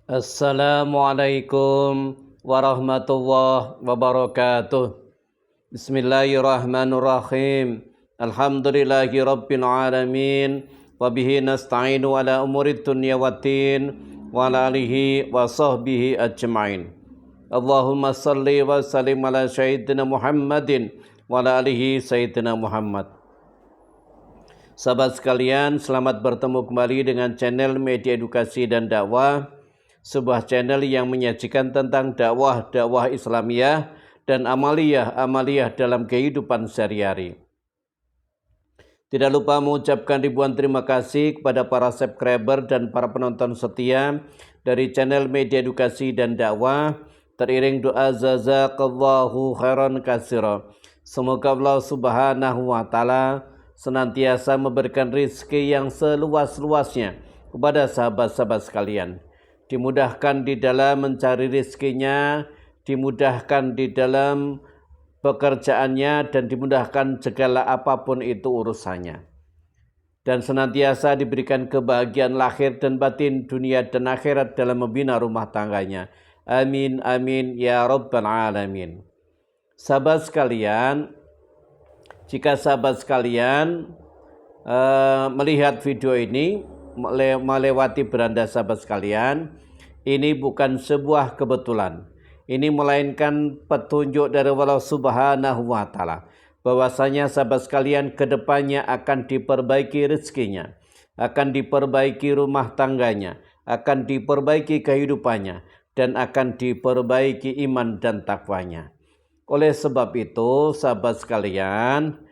Assalamualaikum warahmatullahi wabarakatuh. Bismillahirrahmanirrahim. Alhamdulillahi rabbil alamin. Wabihi nasta'inu ala umurid dunya waddin. Wa ala alihi wa sahbihi ajma'in. Allahumma salli wa sallim ala sayyidina Muhammadin. Wa ala alihi sayyidina Muhammad. Sahabat sekalian, selamat bertemu kembali dengan channel Media Edukasi dan Dakwah, sebuah channel yang menyajikan tentang dakwah Islamiyah dan amaliyah dalam kehidupan sehari-hari. Tidak lupa mengucapkan ribuan terima kasih kepada para subscriber dan para penonton setia dari channel Media Edukasi dan Dakwah, teriring doa jazakallahu khairan katsira. Semoga Allah Subhanahu wa taala senantiasa memberikan rezeki yang seluas-luasnya kepada sahabat-sahabat sekalian. Dimudahkan di dalam mencari rezekinya, dimudahkan di dalam pekerjaannya, dan dimudahkan segala apapun itu urusannya. Dan senantiasa diberikan kebahagiaan lahir dan batin, dunia dan akhirat dalam membina rumah tangganya. Amin, amin, ya rabbal alamin. Sahabat sekalian, jika sahabat sekalian melihat video ini, melewati beranda sahabat sekalian, ini bukan sebuah kebetulan. Ini melainkan petunjuk dari Allah Subhanahu wa taala, bahwasanya sahabat sekalian kedepannya akan diperbaiki rezekinya, akan diperbaiki rumah tangganya, akan diperbaiki kehidupannya, dan akan diperbaiki iman dan takwanya. Oleh sebab itu, sahabat sekalian,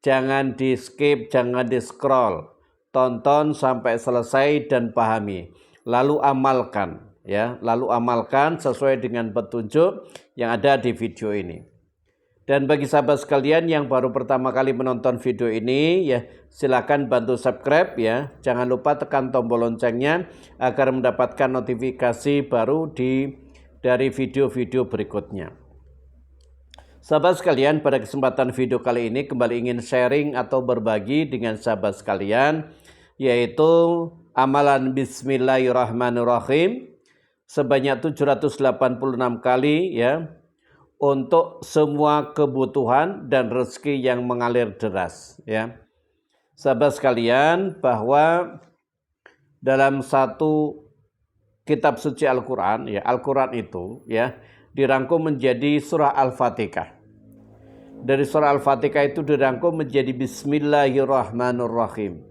jangan di skip, jangan di scroll. Tonton sampai selesai dan pahami. Lalu amalkan, ya. Lalu amalkan sesuai dengan petunjuk yang ada di video ini. Dan bagi sahabat sekalian yang baru pertama kali menonton video ini, ya, silakan bantu subscribe, ya. Jangan lupa tekan tombol loncengnya agar mendapatkan notifikasi baru dari video-video berikutnya. Sahabat sekalian, pada kesempatan video kali ini kembali ingin sharing atau berbagi dengan sahabat sekalian, yaitu amalan Bismillahirrahmanirrahim sebanyak 786 kali, ya, untuk semua kebutuhan dan rezeki yang mengalir deras, ya. Sahabat sekalian, bahwa dalam satu kitab suci Al-Quran, ya, Al-Quran itu, ya, dirangkum menjadi surah Al-Fatihah. Dari surah Al-Fatihah itu dirangkum menjadi Bismillahirrahmanirrahim.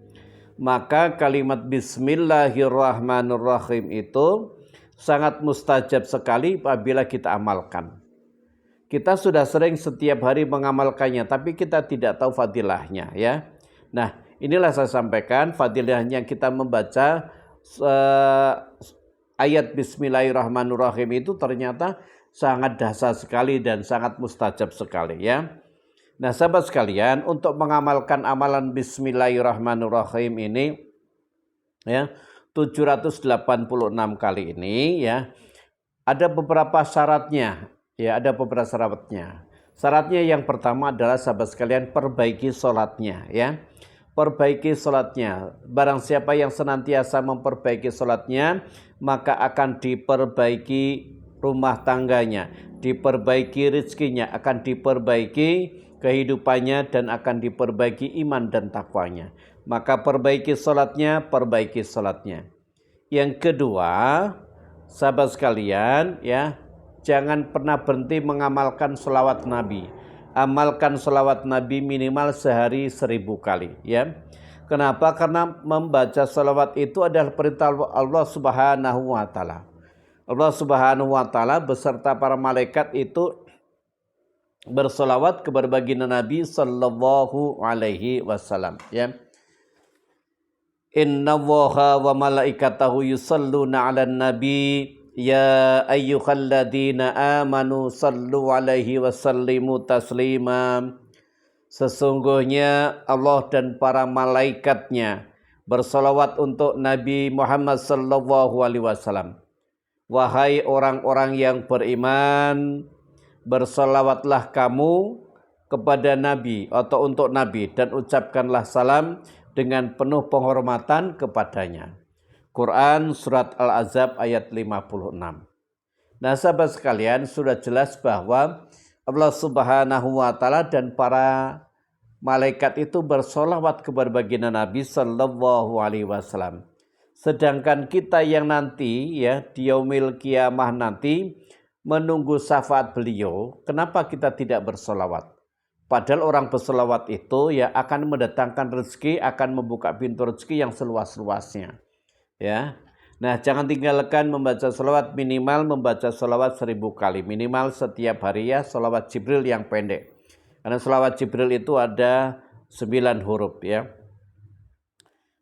Maka kalimat Bismillahirrahmanirrahim itu sangat mustajab sekali apabila kita amalkan. Kita sudah sering setiap hari mengamalkannya, tapi kita tidak tahu fadilahnya, ya. Nah, inilah saya sampaikan fadilahnya kita membaca ayat Bismillahirrahmanirrahim itu ternyata sangat dahsyat sekali dan sangat mustajab sekali, ya. Nah, sahabat sekalian, untuk mengamalkan amalan Bismillahirrahmanirrahim ini, ya, 786 kali ini, ya, ada beberapa syaratnya, ya, ada beberapa syaratnya. Syaratnya yang pertama adalah sahabat sekalian perbaiki sholatnya, ya. Perbaiki sholatnya. Barang siapa yang senantiasa memperbaiki sholatnya, maka akan diperbaiki rumah tangganya, diperbaiki rezekinya, akan diperbaiki kehidupannya, dan akan diperbaiki iman dan takwanya. Maka perbaiki sholatnya, perbaiki sholatnya. Yang kedua, sahabat sekalian, ya, jangan pernah berhenti mengamalkan sholawat Nabi. Amalkan sholawat Nabi minimal sehari 1000 kali, ya. Kenapa? Karena membaca sholawat itu adalah perintah Allah Subhanahu wa taala. Allah Subhanahu wa taala beserta para malaikat itu bersolawat kepada baginda Nabi sallallahu alaihi wasallam, ya. Innallaha wa malaikatahu yusalluna 'alan nabi ya ayyuhalladzina amanu sallu alaihi wasallimu taslima. Sesungguhnya Allah dan para malaikatnya bersolawat untuk Nabi Muhammad sallallahu alaihi wasallam. Wahai orang-orang yang beriman, bersolawatlah kamu kepada Nabi atau untuk Nabi, dan ucapkanlah salam dengan penuh penghormatan kepadanya. Quran surat Al-Ahzab ayat 56. Nah, sahabat sekalian, sudah jelas bahwa Allah Subhanahu wa taala dan para malaikat itu bersolawat kepada baginda Nabi sallallahu alaihi wasallam. Sedangkan kita yang nanti ya di yaumil kiamah nanti menunggu syafaat beliau, kenapa kita tidak bersolawat? Padahal orang bersolawat itu ya akan mendatangkan rezeki, akan membuka pintu rezeki yang seluas-luasnya. Ya, nah jangan tinggalkan membaca sholawat, minimal membaca sholawat 1000 kali, minimal setiap hari ya, sholawat Jibril yang pendek. Karena sholawat Jibril itu ada 9 huruf ya.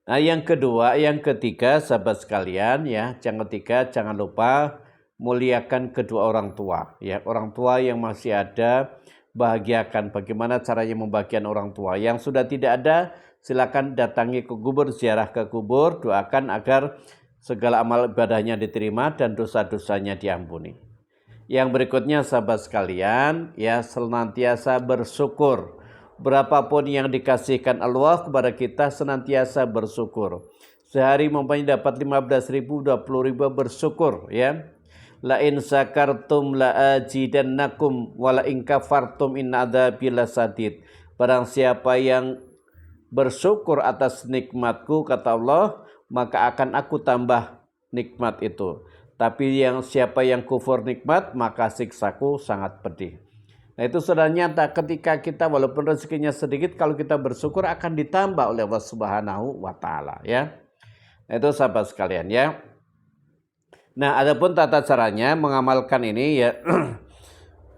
Nah yang kedua, yang ketiga sahabat sekalian ya, yang ketiga jangan lupa muliakan kedua orang tua ya, orang tua yang masih ada bahagiakan. Bagaimana caranya membahagiakan orang tua? Yang sudah tidak ada, silakan datangi ke kubur, ziarah ke kubur, doakan agar segala amal ibadahnya diterima dan dosa-dosanya diampuni. Yang berikutnya sahabat sekalian, ya senantiasa bersyukur. Berapapun yang dikasihkan Allah kepada kita, senantiasa bersyukur. Sehari mempunyai dapat 15.000, 20.000, bersyukur ya. La in sakartum la ajidannakum wa la in kafartum inna adzabi lasadid. Barang siapa yang bersyukur atas nikmatku, kata Allah, maka akan aku tambah nikmat itu. Tapi siapa yang kufur nikmat, maka siksaku sangat pedih. Nah itu sudah nyata ketika kita walaupun rezekinya sedikit, kalau kita bersyukur akan ditambah oleh Allah Subhanahu wa taala ya. Nah, itu sahabat sekalian ya. Nah, adapun tata caranya mengamalkan ini ya.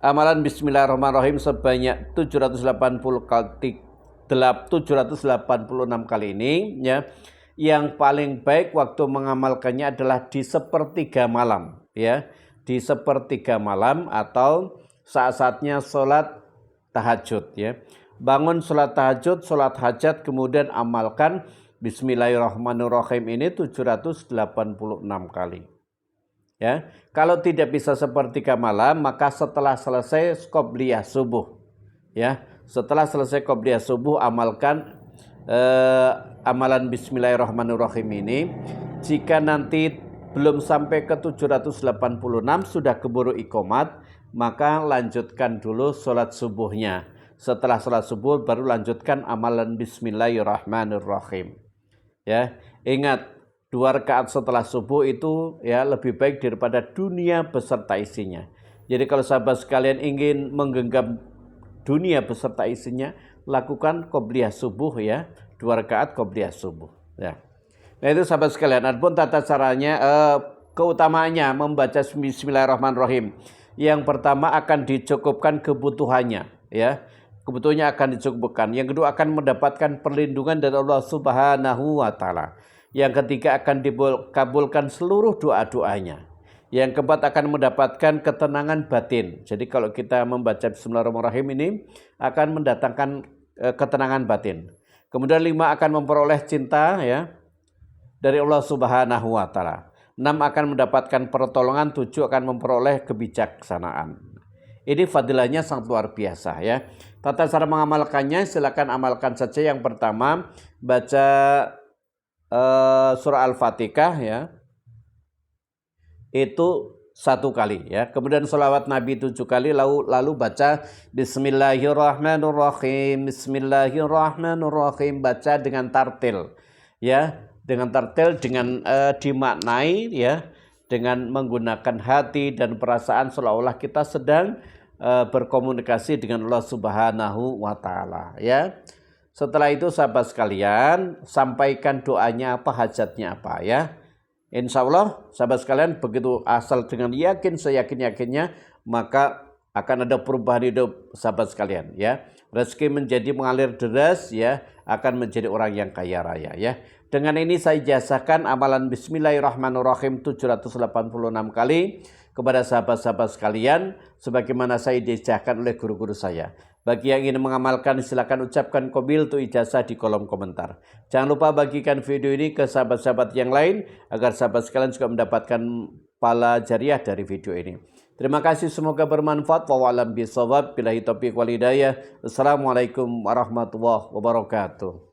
Amalan bismillahirrahmanirrahim sebanyak 786 kali ini ya. Yang paling baik waktu mengamalkannya adalah di sepertiga malam ya. Di sepertiga malam atau saat-saatnya sholat tahajud ya. Bangun sholat tahajud, sholat hajat, kemudian amalkan bismillahirrahmanirrahim ini 786 kali. Ya, kalau tidak bisa sepertiga malam, maka setelah selesai qobliyah subuh. Ya, setelah selesai qobliyah subuh amalkan amalan bismillahirrahmanirrahim ini. Jika nanti belum sampai ke 786 sudah keburu iqomat, maka lanjutkan dulu sholat subuhnya. Setelah sholat subuh baru lanjutkan amalan bismillahirrahmanirrahim. Ya, ingat 2 rakaat setelah subuh itu ya lebih baik daripada dunia beserta isinya. Jadi kalau sahabat sekalian ingin menggenggam dunia beserta isinya, lakukan qobliyah subuh ya, 2 rakaat qobliyah subuh ya. Nah itu sahabat sekalian, adapun tata caranya keutamaannya membaca bismillahirrahmanirrahim. Yang pertama akan dicukupkan kebutuhannya ya. Kebutuhannya akan dicukupkan. Yang kedua akan mendapatkan perlindungan dari Allah Subhanahu wa taala. Yang ketiga akan dikabulkan seluruh doa-doanya. Yang keempat akan mendapatkan ketenangan batin. Jadi kalau kita membaca bismillahirrahmanirrahim ini akan mendatangkan ketenangan batin. Kemudian 5 akan memperoleh cinta ya dari Allah Subhanahu wa taala. 6 akan mendapatkan pertolongan, 7 akan memperoleh kebijaksanaan. Ini fadilahnya sangat luar biasa ya. Tata cara mengamalkannya silakan amalkan saja. Yang pertama baca surah Al-Fatihah ya. Itu 1 kali ya. Kemudian sholawat Nabi 7 kali lalu baca bismillahirrahmanirrahim. Bismillahirrahmanirrahim, baca dengan tartil ya. Dengan tartil, dengan dimaknai ya, dengan menggunakan hati dan perasaan seolah-olah kita sedang berkomunikasi dengan Allah Subhanahu wa taala ya. Setelah itu sahabat sekalian, sampaikan doanya apa, hajatnya apa ya. Insya Allah sahabat sekalian begitu asal dengan yakin, seyakin-yakinnya, maka akan ada perubahan hidup sahabat sekalian ya. Rezeki menjadi mengalir deras ya, akan menjadi orang yang kaya raya ya. Dengan ini saya jasakan amalan bismillahirrahmanirrahim 786 kali kepada sahabat-sahabat sekalian sebagaimana saya diajarkan oleh guru-guru saya. Bagi yang ingin mengamalkan silakan ucapkan qabil tu ijazah di kolom komentar. Jangan lupa bagikan video ini ke sahabat-sahabat yang lain agar sahabat sekalian juga mendapatkan pahala jariah dari video ini. Terima kasih, semoga bermanfaat. Wallahu a'lam bishawab. Billahi taufiq wal hidayah. Assalamualaikum warahmatullahi wabarakatuh.